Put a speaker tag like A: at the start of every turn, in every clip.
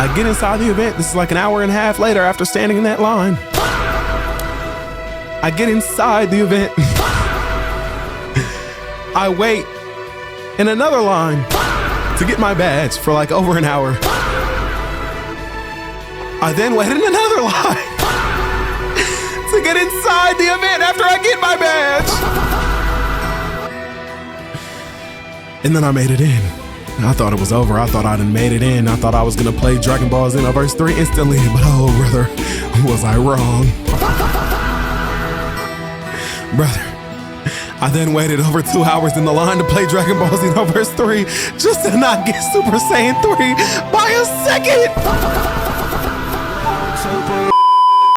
A: I get inside the event. This is like an hour and a half later after standing in that line. I get inside the event. I wait in another line to get my badge for like over an hour. I then wait in another line to get inside the event after I get my badge. And then I made it in. I thought it was over. I thought I done made it in. I thought I was gonna play Dragon Ball Xenoverse 3 instantly, but oh brother, was I wrong. Brother, I then waited over 2 hours in the line to play Dragon Ball Xenoverse 3 just to not get Super Saiyan 3 by a second.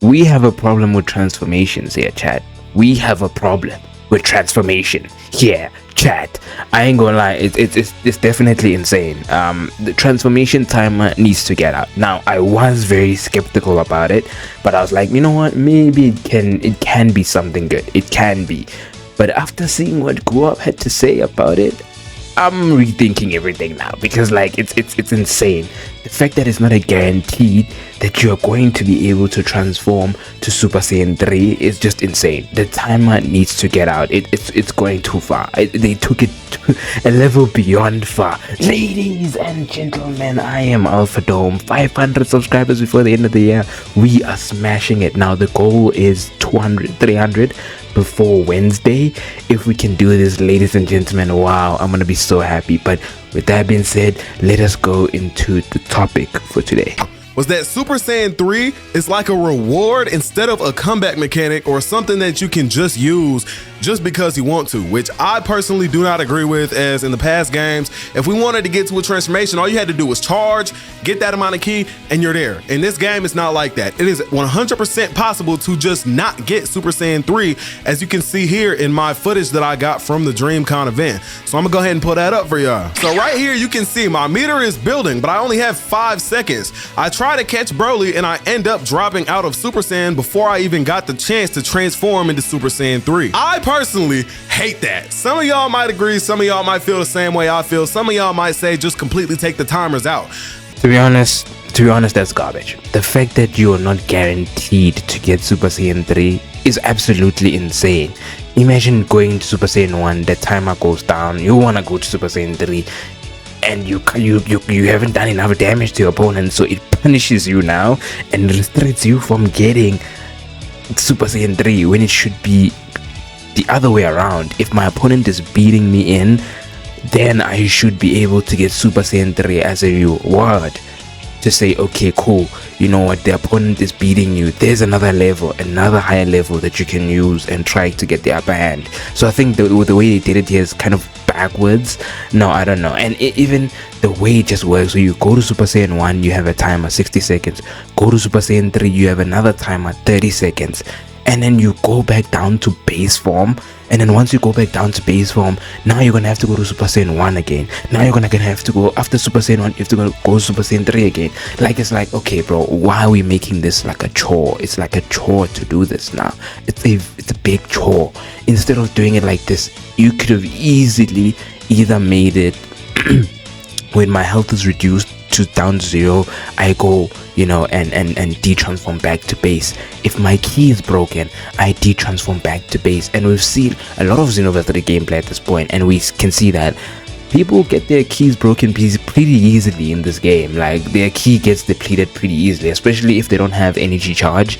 B: We have a problem with transformations here, chat. We have a problem with transformation here, chat. I ain't gonna lie, it's definitely insane. The transformation timer needs to get out. Now, I was very skeptical about it, but I was like, you know what? Maybe it can be something good. It can be. But after seeing what Guap had to say about it, I'm rethinking everything now, because like it's insane. The fact that it's not a guaranteed that you're going to be able to transform to Super Saiyan 3 is just insane. The timer needs to get out. It's going too far. They took it to a level beyond far. Ladies and gentlemen, I am Alpha Dome. 500 subscribers before the end of the year. We are smashing it. Now the goal is 300 before Wednesday. If we can do this, ladies and gentlemen, wow, I'm gonna be so happy. But with that being said, let us go into the topic for today.
A: Was that Super Saiyan 3 is like a reward instead of a comeback mechanic or something that you can just use just because you want to, which I personally do not agree with, as in the past games, if we wanted to get to a transformation, all you had to do was charge, get that amount of ki, and you're there. In this game, it's not like that. It is 100% possible to just not get Super Saiyan 3, as you can see here in my footage that I got from the DreamCon event. So I'm gonna go ahead and pull that up for y'all. So right here, you can see my meter is building, but I only have 5 seconds. I try to catch Broly, and I end up dropping out of Super Saiyan before I even got the chance to transform into Super Saiyan 3. I personally hate that. Some of y'all might agree, some of y'all might feel the same way I feel, some of y'all might say just completely take the timers out.
B: To be honest, that's garbage. The fact that you are not guaranteed to get Super Saiyan 3 is absolutely insane. Imagine going to Super Saiyan 1, the timer goes down, you want to go to Super Saiyan 3, and you haven't done enough damage to your opponent, so it punishes you now and restricts you from getting Super Saiyan 3 when it should be the other way around. If my opponent is beating me in, then I should be able to get Super Saiyan 3 as a reward to say, okay, cool, you know what, the opponent is beating you, there's another level, another higher level that you can use and try to get the upper hand. So I think the way they did it here is kind of backwards. No, I don't know. And even the way it just works, so you go to Super Saiyan 1, you have a timer 60 seconds, go to Super Saiyan 3, you have another timer 30 seconds, and then you go back down to base form. And then once you go back down to base form, now you're gonna have to go to Super Saiyan 1 again. Now you're gonna have to go, after Super Saiyan 1, you have to go to Super Saiyan 3 again. Like, it's like, okay bro, why are we making this like a chore? It's like a chore to do this now. It's a big chore. Instead of doing it like this, you could have easily either made it when my health is reduced to down to 0, I go, you know, and de-transform back to base. If my key is broken, I de-transform back to base. And we've seen a lot of Xenoverse 3 gameplay at this point, and we can see that people get their keys broken pretty easily in this game. Like, their key gets depleted pretty easily, especially if they don't have energy charge.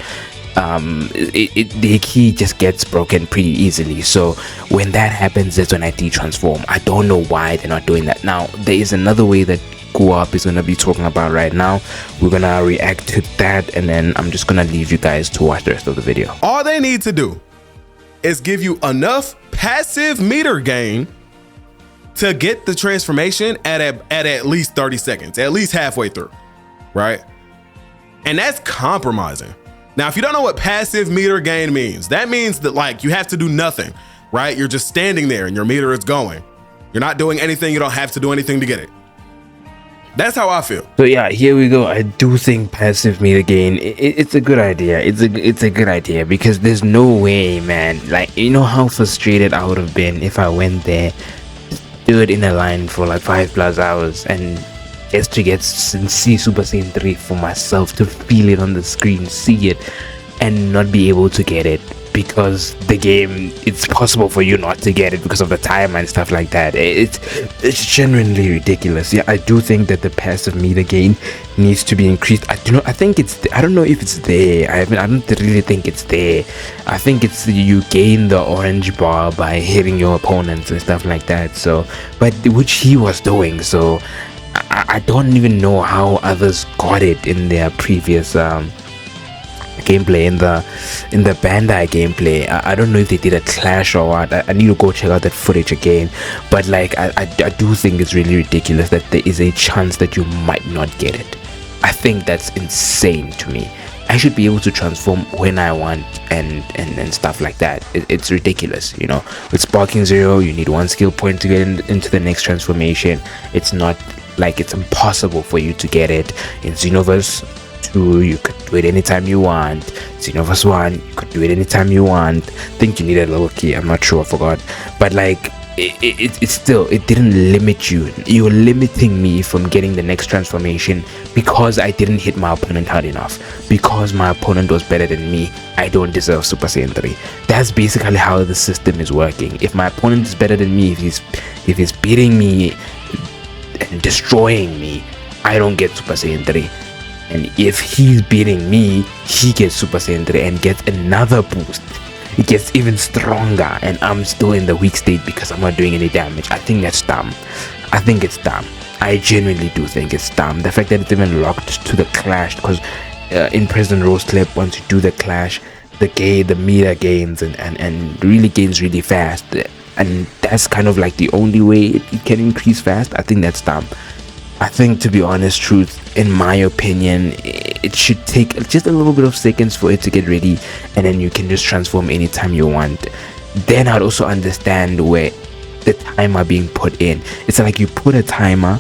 B: The key just gets broken pretty easily. So when that happens, that's when I de-transform. I don't know why they're not doing that. Now, there is another way that Go-Up is going to be talking about right now. We're going to react to that, and then I'm just going to leave you guys to watch the rest of the video.
A: All they need to do is give you enough passive meter gain to get the transformation at least 30 seconds, at least halfway through, right? And that's compromising. Now, if you don't know what passive meter gain means, that means that, like, you have to do nothing, right? You're just standing there and your meter is going. You're not doing anything. You don't have to do anything to get it. That's how I feel.
B: So yeah, here we go. I do think passive meter gain, it's a good idea. It's a good idea, because there's no way, man. Like, you know how frustrated I would have been if I went there, stood in a line for like 5+ hours and is to see Super Saiyan 3 for myself, to feel it on the screen, see it, and not be able to get it because the game, it's possible for you not to get it because of the time and stuff like that. It's genuinely ridiculous. Yeah, I do think that the passive meter gain needs to be increased. I don't know if it's there. I don't really think it's there. I think it's you gain the orange bar by hitting your opponents and stuff like that. So, but which he was doing. So I don't even know how others got it in their previous gameplay, in the Bandai gameplay. I don't know if they did a clash or what. I need to go check out that footage again, but like I do think it's really ridiculous that there is a chance that you might not get it. I think that's insane to me. I should be able to transform when I want and stuff like that. It's ridiculous, you know. With Sparking Zero, you need 1 skill point to get into the next transformation. It's not like it's impossible for you to get it. In Xenoverse 2, you could do it anytime you want. Xenoverse 1, you could do it anytime you want. I think you needed a little key, I'm not sure, I forgot. But like it didn't limit you. You're limiting me from getting the next transformation because I didn't hit my opponent hard enough, because my opponent was better than me. I don't deserve Super Saiyan 3. That's basically how the system is working. If my opponent is better than me, if he's beating me and destroying me, I don't get Super Saiyan 3. And if he's beating me, he gets Super Saiyan 3 and gets another boost. It gets even stronger, and I'm still in the weak state because I'm not doing any damage. I think that's dumb. I think it's dumb. I genuinely do think it's dumb. The fact that it's even locked to the clash, because in President Rose clip, once you do the clash, the meter gains and really gains really fast, and that's kind of like the only way it can increase fast. I think that's dumb. I think, to be honest, truth, in my opinion, it should take just a little bit of seconds for it to get ready, and then you can just transform anytime you want. Then I'd also understand where the timer being put in. It's like you put a timer,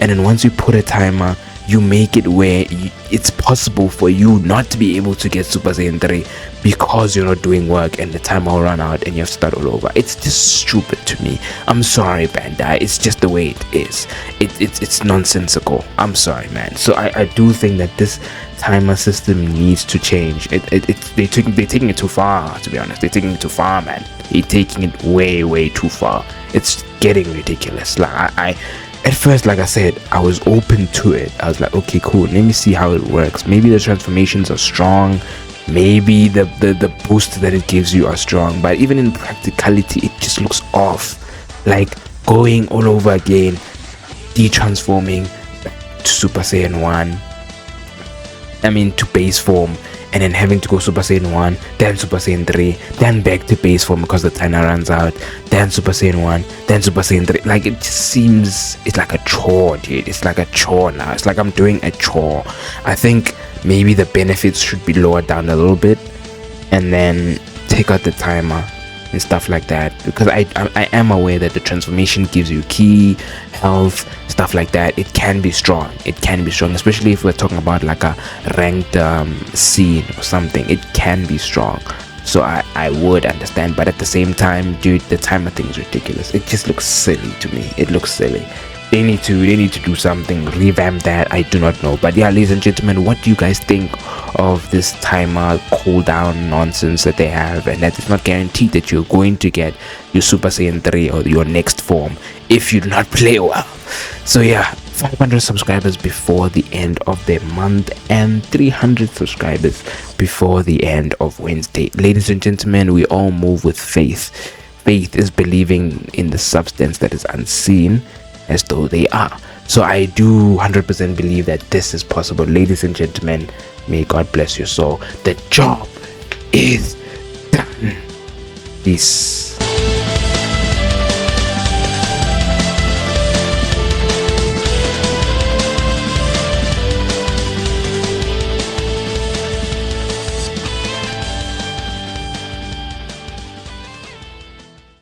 B: and then once you put a timer, you make it where it's possible for you not to be able to get Super Saiyan 3 because you're not doing work and the timer will run out and you have to start all over. It's just stupid to me. I'm sorry, Bandai. It's just the way it is. It's nonsensical. I'm sorry, man. So I do think that this timer system needs to change. They're taking it too far, to be honest. They're taking it too far, man. They're taking it way too far. It's getting ridiculous. Like at first, like I said, I was open to it. I was like, okay, cool, let me see how it works. Maybe the transformations are strong, maybe the boosts that it gives you are strong, but even in practicality, it just looks off. Like going all over again, de-transforming to Super Saiyan 1, to base form, and then having to go Super Saiyan 1, then Super Saiyan 3, then back to base form because the timer runs out, then Super Saiyan 1, then Super Saiyan 3. Like, it just seems, it's like a chore, dude. It's like a chore now. It's like I'm doing a chore. I think maybe the benefits should be lowered down a little bit, and then take out the timer and stuff like that, because I am aware that the transformation gives you key, health, stuff like that. It can be strong, especially if we're talking about like a ranked scene or something. It can be strong, so I would understand, but at the same time, dude, the timer thing is ridiculous. It just looks silly to me. It looks silly. They need to do something, revamp that. I do not know, but yeah, ladies and gentlemen, what do you guys think of this timer cooldown nonsense that they have, and that it's not guaranteed that you're going to get your Super Saiyan 3 or your next form if you do not play well? So yeah, 500 subscribers before the end of the month and 300 subscribers before the end of Wednesday. Ladies and gentlemen, we all move with faith. Faith is believing in the substance that is unseen as though they are. So I do 100% believe that this is possible. Ladies and gentlemen, may God bless your soul. The job is done. Peace.